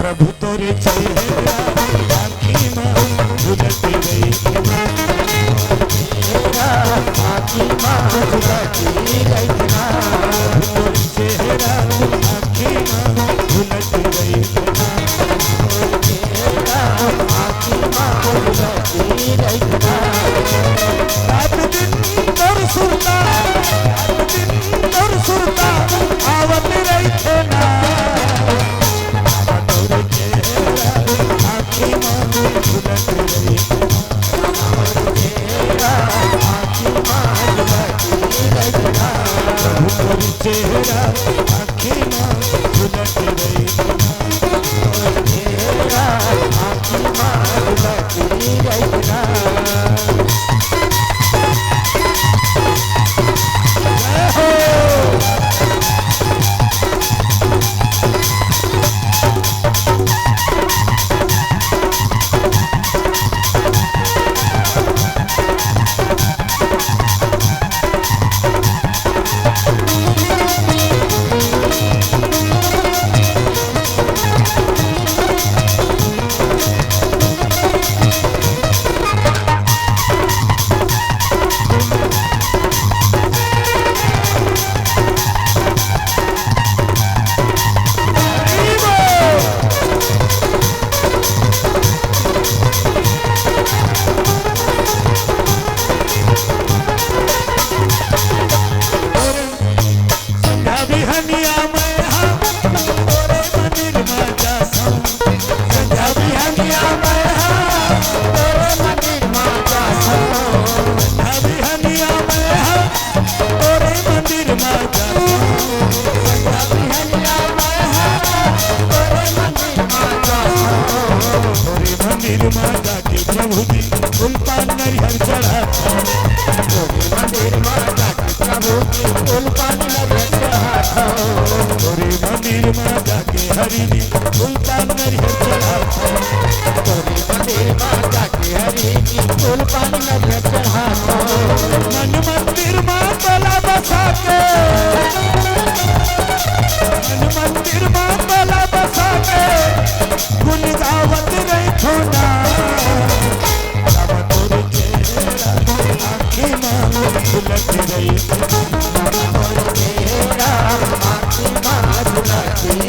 प्रभु तोरे चेहरा आँखी माँ झुलती रही आँखी माँ झुलती रही तोरे चेहरा आँखी माँ झुलती रही आँखी माँ झुलती रही रात दिन तोर सुरता आवत रही थे ना तोरे चेहरा आँखी माँ झुलती रही आँखी माँ झुलती रही तोरे चेहरा आँखी माँ झुलती रही आँखी माँ झुलती रही प्रभु जी उल्पान नरिहर चढ़ा मंदिर माँ जाके प्रभु जी उल्पान नरिहर चढ़ा तोरे मंदिर माँ जाके हरि जी उल्पान नरिहर चढ़ा तोरे मंदिर माँ जाके हरि जी उल्पान नरिहर चढ़ा मन मंदिर माँ तला बसा के मन मंदिर माँ तला बसा के गुण गावत रही थोड़ा आँखी माँ झुलती रही आँखी माँ झुलती रही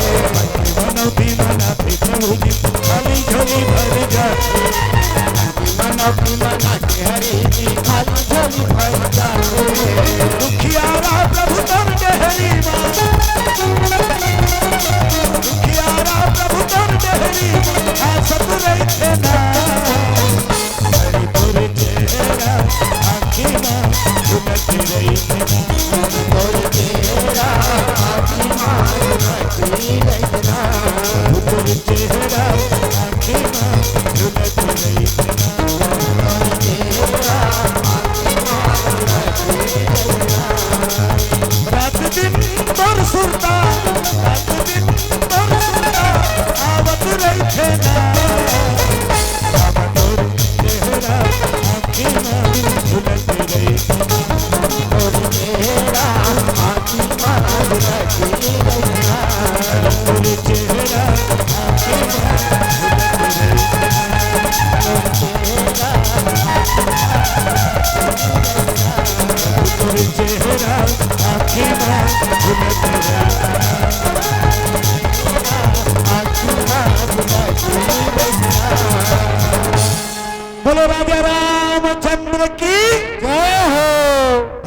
मनोती मनाते प्रभु जी खाली झोली भर जाते बोलो राजा रामचंद्र की जय हो।